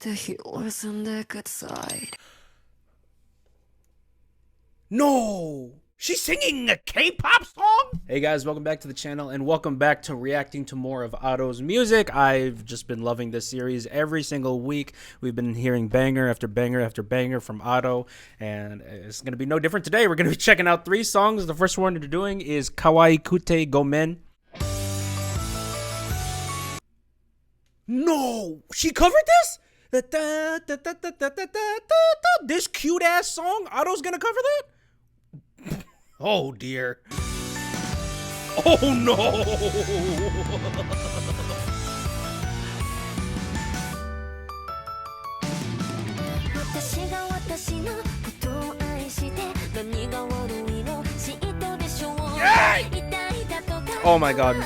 The healers on the good side. No! She's singing a K-pop song? Hey guys, welcome back to the channel and welcome back to reacting to more of Otto's music. I've just been loving this series every single week. We've been hearing banger after banger after banger from Otto, and it's going to be no different today. We're going to be checking out 3 songs. The first one we're doing is Kawaikute Gomen. No! She covered this? This cute ass song? Otto's gonna cover that? Oh dear. Oh no! Oh my god.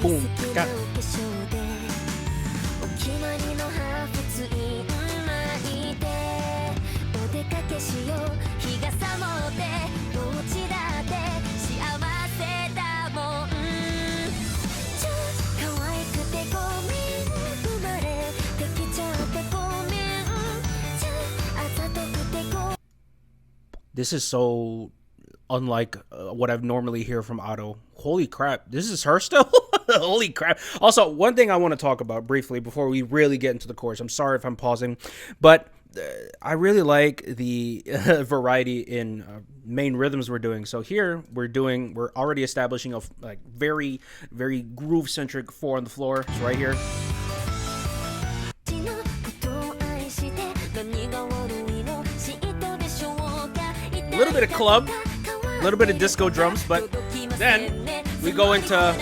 Boom. This is so unlike what I've normally hear from Otto. Holy crap, this is her still? Holy crap. Also, one thing I want to talk about briefly before we really get into the chorus. I'm sorry if I'm pausing, but I really like the variety in main rhythms we're doing. So here we're already establishing a like very groove centric 4 on the floor. It's right here. A little bit of club, a little bit of disco drums, but then we go into a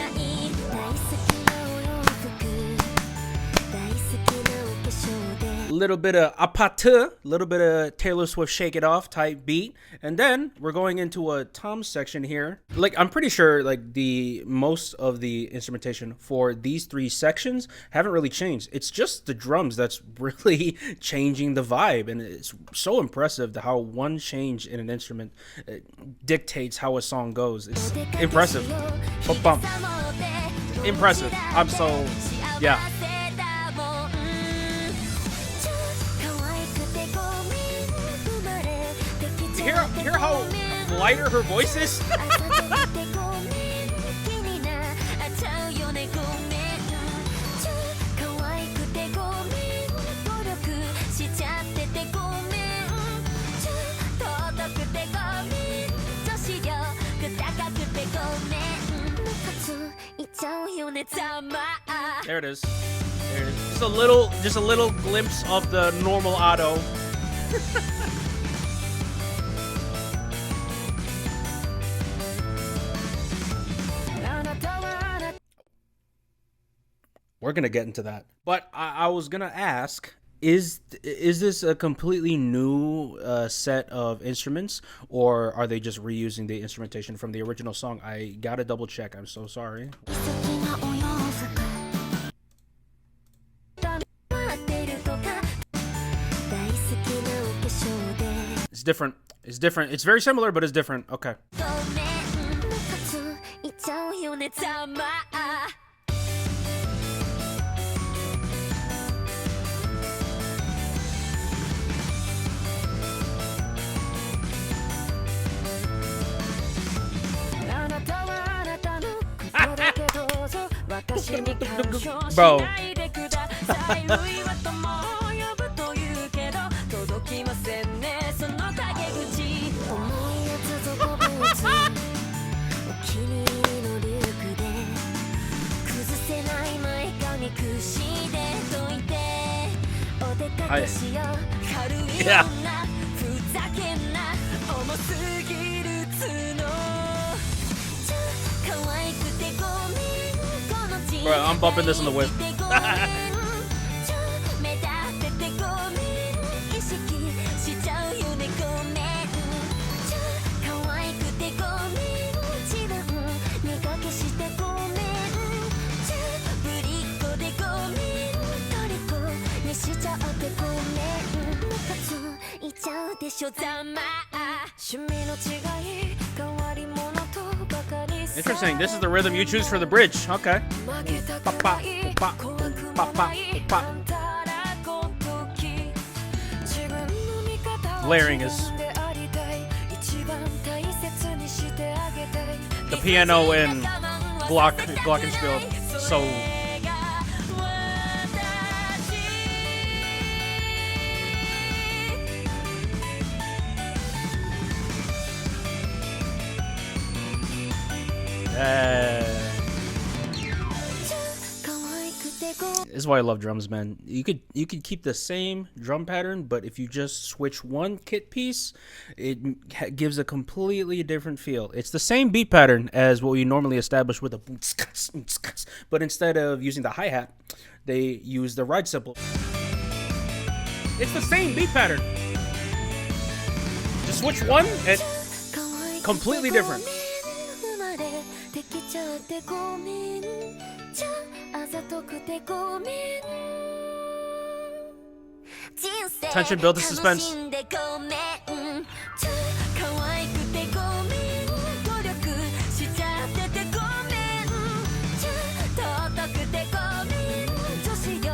little bit of apatu, a little bit of Taylor Swift Shake It Off type beat, and then we're going into a tom section here. Like, I'm pretty sure like the most of the instrumentation for these 3 sections haven't really changed. It's just the drums that's really changing the vibe, and it's so impressive how one change in an instrument dictates how a song goes. It's impressive. Bump. Impressive. I'm so, yeah. Hear how lighter her voice is? There it is. There it is. Just a little glimpse of the normal Otto. We're gonna get into that, but I was gonna ask: is this a completely new set of instruments, or are they just reusing the instrumentation from the original song? I gotta double check. I'm so sorry. It's different. It's different. It's very similar, but it's different. Okay. Bro. Yeah. Bro, I'm bumping this on the whip. Interesting. This is the rhythm you choose for the bridge. Okay. Layering is the piano in Glockenspiel. So this is why I love drums, man. You could keep the same drum pattern, but if you just switch one kit piece, it gives a completely different feel. It's the same beat pattern as what we normally establish with a boom, but instead of using the hi-hat, they use the ride cymbal. It's the same beat pattern. Just switch one and completely different. Tension, build the suspense.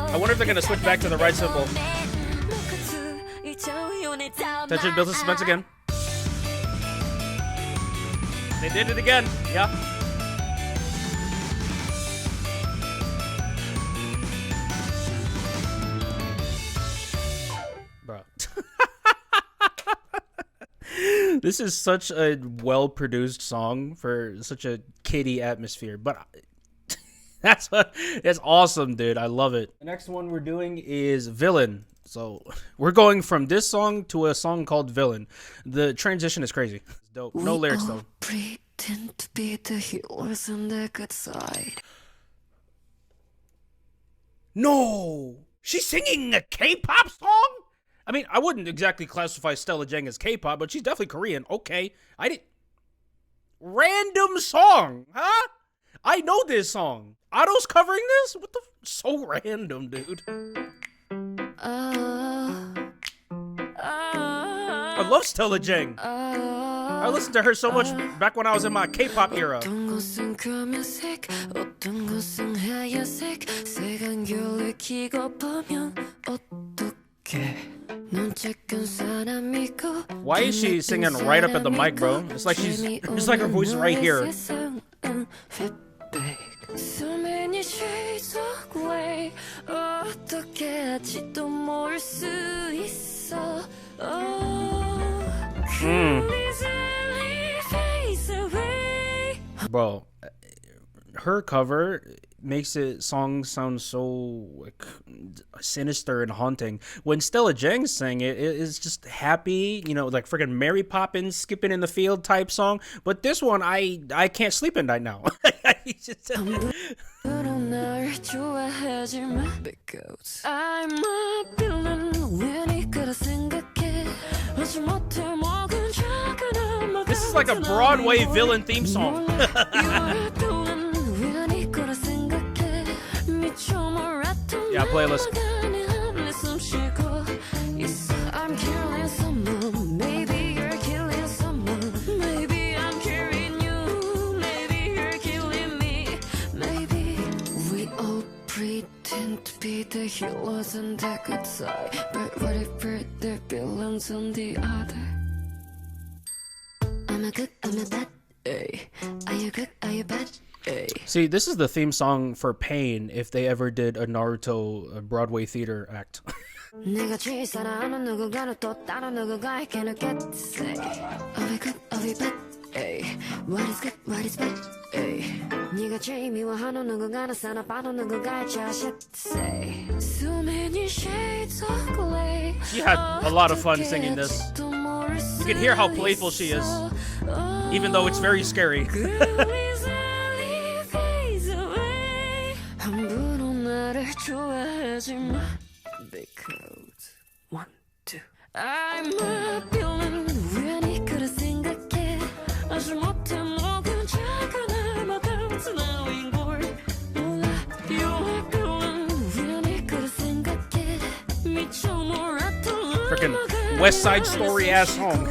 I wonder if they're gonna switch back to the right cymbal. Tension, build the suspense again. They did it again. Yeah. Bro. This is such a well-produced song for such a kiddie atmosphere, but that's awesome, dude. I love it. The next one we're doing is Villain. So we're going from this song to a song called Villain. The transition is crazy. It's dope. No lyrics though. Pretend to be the heroes on the good side. No! She's singing a K-pop song? I mean, I wouldn't exactly classify Stella Jang as K-pop, but she's definitely Korean. Okay. I didn't... Random song, huh? I know this song. Otto's covering this? What the... So random, dude. I love Stella Jang. I listened to her so much back when I was in my K-pop era. Why is she singing right up at the mic, bro? It's like her voice is right here. Bro, her cover makes it song sound so like sinister and haunting. When Stella Jang sang it, it's just happy, you know, like freaking Mary Poppins skipping in the field type song. But this one, I can't sleep at night now. Because I'm a villain when you gotta sing a kid. This is like a Broadway villain theme song. Yeah, playlist. I'm killing someone, maybe you're killing someone. Maybe I'm killing you, maybe you're killing me. Maybe we all pretend to be the heroes on the good side, but what if we're the villains on the other? I'm a good, I'm a bad, ay. Are you good, are you bad? See, this is the theme song for Pain if they ever did a Naruto Broadway theater act. 내가 제일 사랑하는 누군가는 또 다른 누군가에게 느꼈지. Are we good, are we bad? What is good, what is bad? 네가 제일 미워하는 누군가는 사랑받는 누군가의 자식지. So many shades of gray. She had a lot of fun singing this. You can hear how playful she is, even though it's very scary. Because 1, 2 I'm a villain when you could 생각해 아주 못해 먹은 작은 알마담스 나인 걸 몰라 You're a villain when you could 생각해 미쳐 놀았던 Frickin' West Side Story ass song.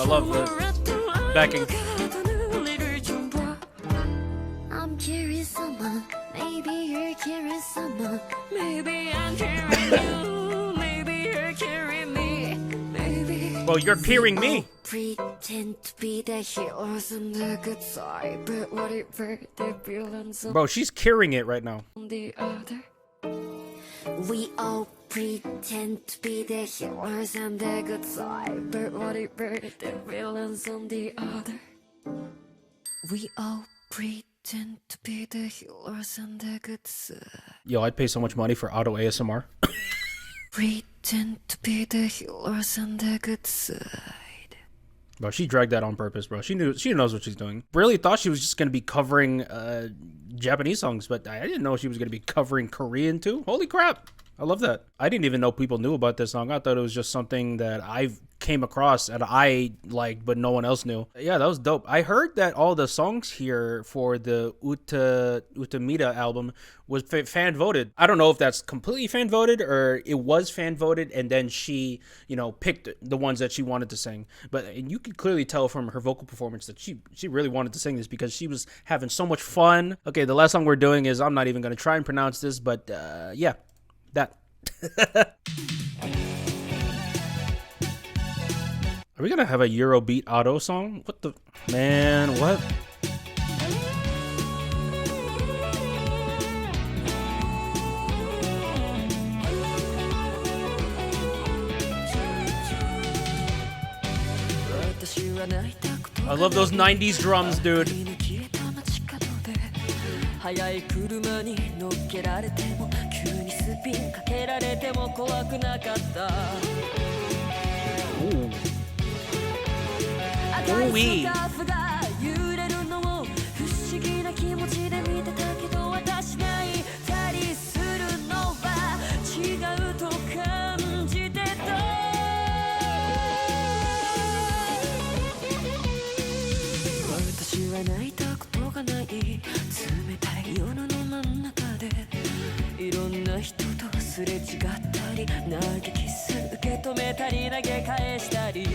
I love the backing. I'm curious someone, maybe you're curious someone, maybe I'm carrying you, maybe you're carrying me, maybe. Well, you're carrying me. Pretend to be the heroes on the good side, but whatever the villains Bro, she's carrying it right now. on the other. We all pretend to be the heroes on the good side, but whatever the villains on the other. We all pretend to be the heroes on the good side. Yo, I'd pay so much money for auto ASMR. Pretend to be the heroes on the good side. Bro, she dragged that on purpose, bro. She knows what she's doing. Really thought she was just gonna be covering Japanese songs, but I didn't know she was gonna be covering Korean too. Holy crap. I love that. I didn't even know people knew about this song. I thought it was just something that I came across and I liked, but no one else knew. Yeah, that was dope. I heard that all the songs here for the Utamida album was fan voted. I don't know if that's completely fan voted or it was fan voted and then she, picked the ones that she wanted to sing. But you could clearly tell from her vocal performance that she really wanted to sing this because she was having so much fun. Okay, the last song we're doing is, I'm not even going to try and pronounce this, but yeah. That. Are we gonna have a Eurobeat auto song? What the man? What? I love those 90s drums, dude. 速い車に乗っけられても急にスピンかけられても怖くなかった赤いスカーフが揺れるのを不思議な気持ちで見てたけど私がいたりするのは違うと感じてた私は泣いたことがない冷たい夜の真ん中でいろんな人とすれ違ったり投げキス受け止めたり投げ返したり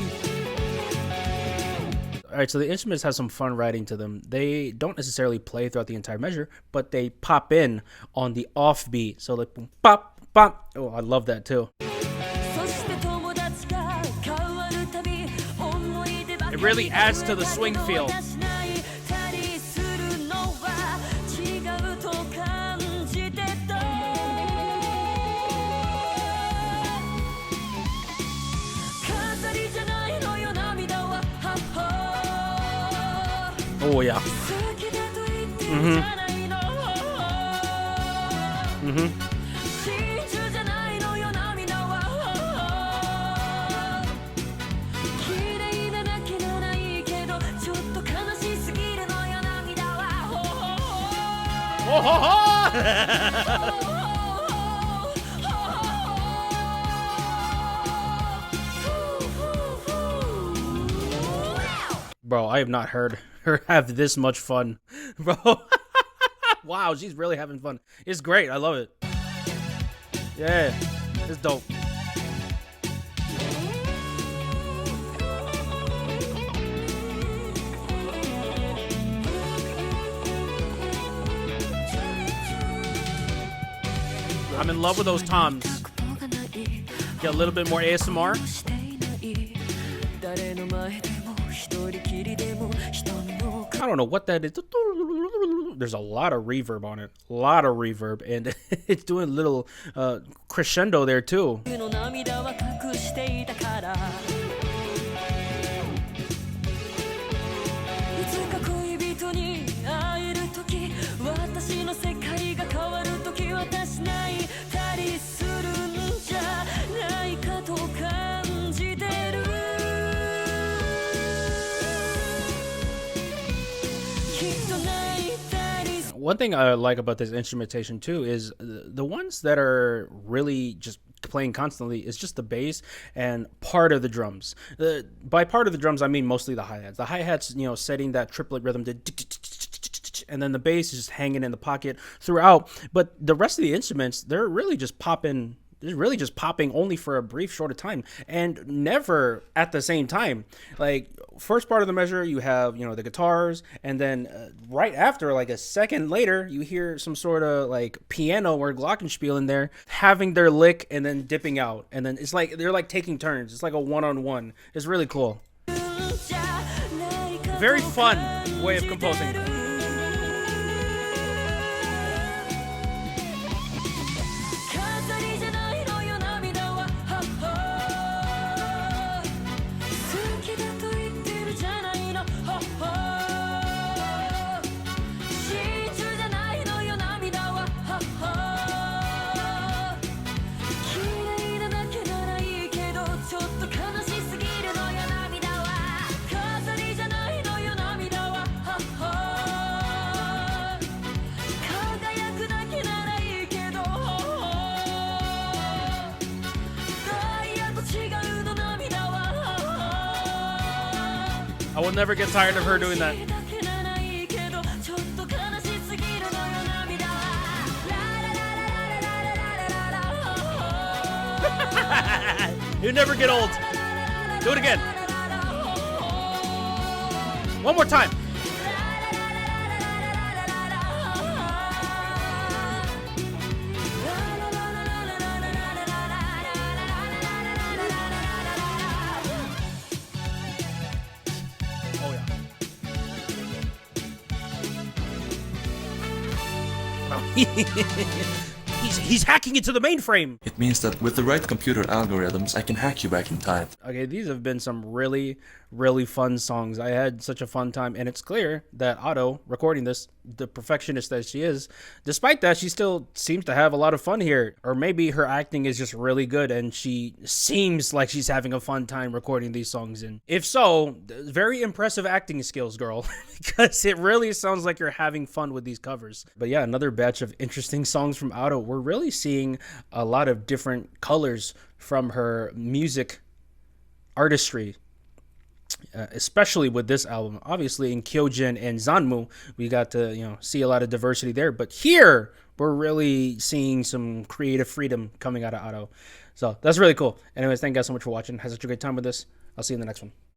Alright, so the instruments have some fun writing to them. They don't necessarily play throughout the entire measure, but they pop in on the offbeat. So like boom, pop, pop. Oh, I love that too. It really adds to the swing feel. Oh yeah. Bro, I have not heard her have this much fun. Bro. Wow, she's really having fun. It's great. I love it. Yeah, it's dope. I'm in love with those toms. Get a little bit more ASMR. I don't know what that is. There's a lot of reverb on it. A lot of reverb. And it's doing a little crescendo there too. One thing I like about this instrumentation too is the ones that are really just playing constantly is just the bass and part of the drums. By part of the drums, I mean mostly the hi-hats. The hi-hats, setting that triplet rhythm to, and then the bass is just hanging in the pocket throughout. But the rest of the instruments, they're really just popping. They're really just popping only for a brief short of time and never at the same time. Like first part of the measure, you have, the guitars, and then right after, like a second later, you hear some sort of like piano or glockenspiel in there, having their lick and then dipping out, and then it's like they're like taking turns. It's like a one-on-one. It's really cool. Very fun way of composing. I will never get tired of her doing that. You never get old. Do it again. One more time. He's hacking into the mainframe. It means that with the right computer algorithms, I can hack you back in time. Okay, these have been some really, really fun songs. I had such a fun time, and it's clear that Otto, recording this, the perfectionist that she is, despite that, she still seems to have a lot of fun here. Or maybe her acting is just really good, and she seems like she's having a fun time recording these songs. And if so, very impressive acting skills, girl, because it really sounds like you're having fun with these covers. But yeah, another batch of interesting songs from Otto. We're really seeing a lot of different colors from her music artistry, especially with this album. Obviously in Kyojin and Zanmu, we got to see a lot of diversity there, but here we're really seeing some creative freedom coming out of Otto. So that's really cool. Anyways, thank you guys so much for watching. Have such a great time with this. I'll see you in the next one.